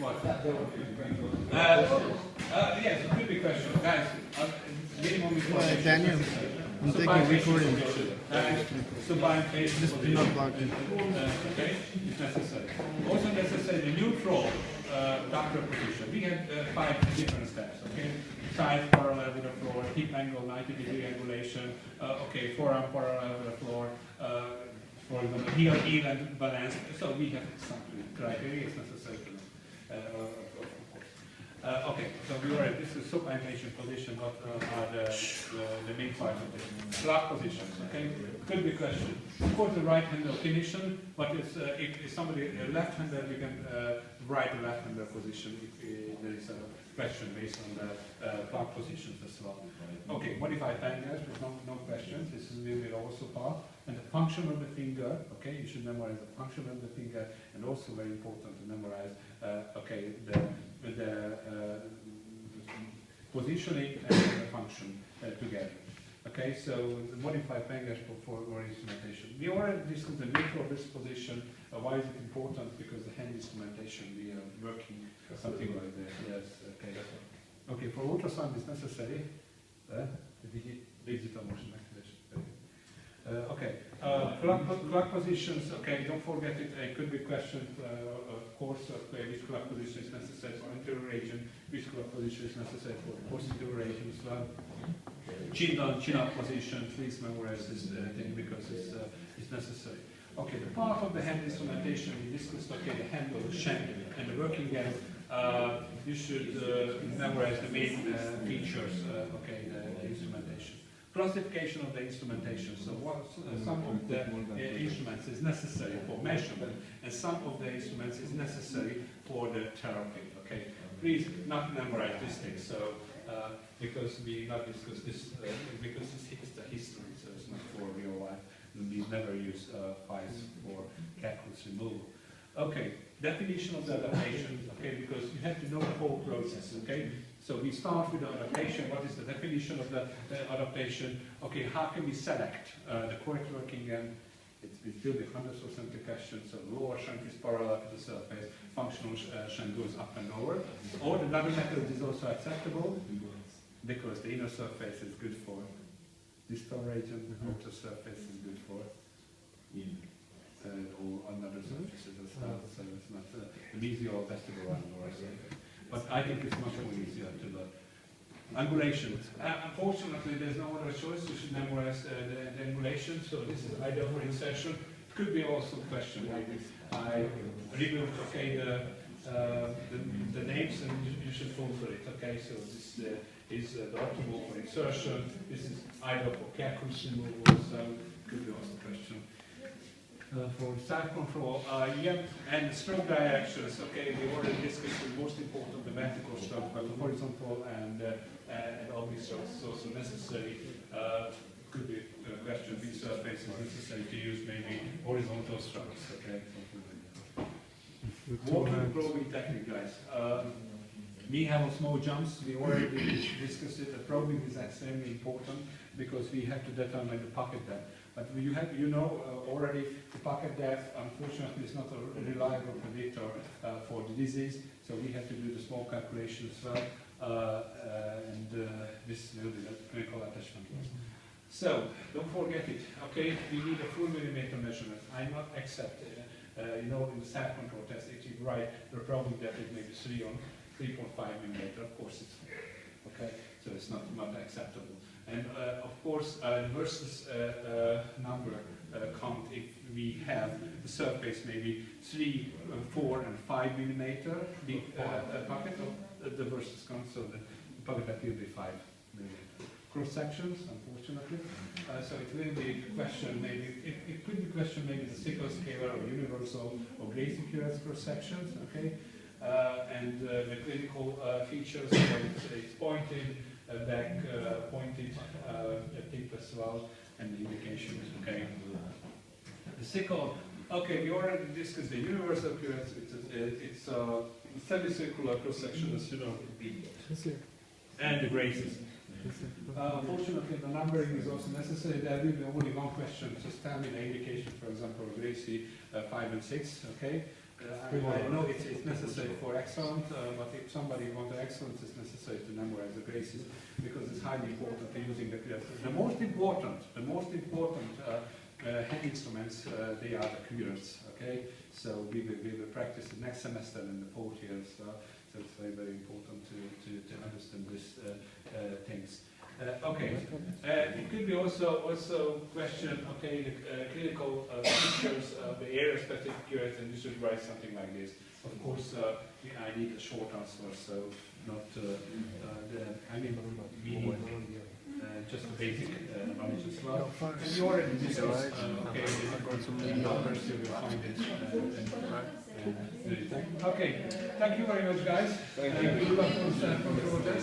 What? Yes, it could be question. Guys, minimum information. Daniel, I'm taking recording. Supine phase Just do not log in. okay, it's necessary. Also necessary the neutral ductile position. We have 5 different steps, okay? Side parallel with the floor, hip angle 90-degree angulation, okay, forearm parallel with the floor, for example, heel and balance. So we have some criteria, it's necessary to know. Okay, so we already, this is supination position, what are the main parts of this. Block positions, okay? Could be question. Of course, the right-hander definition, but if somebody left-hander, we can write the left-hander position if there is a question based on the block positions as well. Okay, modified fingers with no questions. This is a little bit also part. And the function of the finger, okay, you should memorize the function of the finger, and also very important to memorize, okay, the positioning and the function together. Okay, so the modified fingers for more instrumentation. We already discussed the neutral wrist position. Why is it important? Because the hand instrumentation, we are working something like that. Yes, okay. Okay, for ultrasound is necessary. Digital motion activation. Okay, clock positions, okay, don't forget it, it could be questioned, of course, okay, which clock position is necessary for anterior region, which clock position is necessary for posterior region as well. Chin down, chin up position, please memorize this thing because it's necessary. Okay, the part of the hand instrumentation we discussed, okay, the handle, the shank, and the working end, you should memorize the main features, okay, the instrumentation. Classification of the instrumentation. So some of the instruments is necessary for measurement, and some of the instruments is necessary for the therapy. Okay, please not memorize this thing. So because we not discuss this because it's the history, so it's not for real life. We never use files for calculus removal. Okay, definition of the adaptation. Okay, because you have to know the whole process. Okay. So we start with the adaptation. What is the definition of the adaptation? Okay, how can we select the correct working end? It will be 100% question. So lower shank is parallel to the surface. Functional shank goes up and over. Or the double method is also acceptable because the inner surface is good for distal region. The outer surface is good for or another surfaces as well. So it's not the mesial vestibular or something. But I think it's much more easier to learn. Angulation. Unfortunately, there's no other choice. You should memorize the angulation. So this is either for insertion. Could be also a question. I removed, okay, the names, and you should fulfill it. Okay, so this is the optimal for insertion. This is either for calculus removal. So could be also a question. For side control, yeah, and stroke directions, okay, we already discussed the most important, the vertical stroke, but the horizontal and oblique strokes is also necessary. Could be a question, which surface is necessary to use maybe horizontal strokes, okay? Walking probing technique, guys. We have small jumps, we already discussed it. The probing is extremely important because we have to determine the pocket depth. But you know already the pocket depth, unfortunately, is not a reliable predictor for the disease, so we have to do the small calculation as well, and this will be the clinical attachment. So, don't forget it, okay? We need a full millimeter measurement. I not accept, you know, in the self-control test, if you write the probing depth is maybe 3.5 millimeter, of course it's, okay? So it's not acceptable. And of course, versus number count if we have the surface maybe 3, 4, and 5 millimeter big pocket of the versus count, so the pocket that will be 5 millimeter. Cross sections, unfortunately. So it will be a question maybe, it could be a question maybe the sickle scalar or universal or Gracie Curtis cross sections, okay? And the clinical features, so it's pointed, back pointed tip as well, and the indications, okay? The sickle, okay, we already discussed the universal curves. It's a semicircular cross-section, as you know, and the Gracies. Unfortunately, the numbering is also necessary. There will be only one question, just tell me the indication, for example, Gracie 5 and 6, okay? I know it's necessary for excellent, but if somebody wants excellence, it's necessary to memorize the basis because it's highly important to using the QRS. The most important hand instruments, they are the QRS, okay? So we will practice it next semester in the 4th year, so it's very, very important to understand these things. Okay, it could be also question, okay, the clinical features of the area-specific QRS, and you should write something like this. Of course, I need a short answer, so not I mean, we need just the basic knowledge as well. And you already discussed, okay, the numbers, you will find it. Okay, thank you very much, guys. Thank you. Good luck for the project.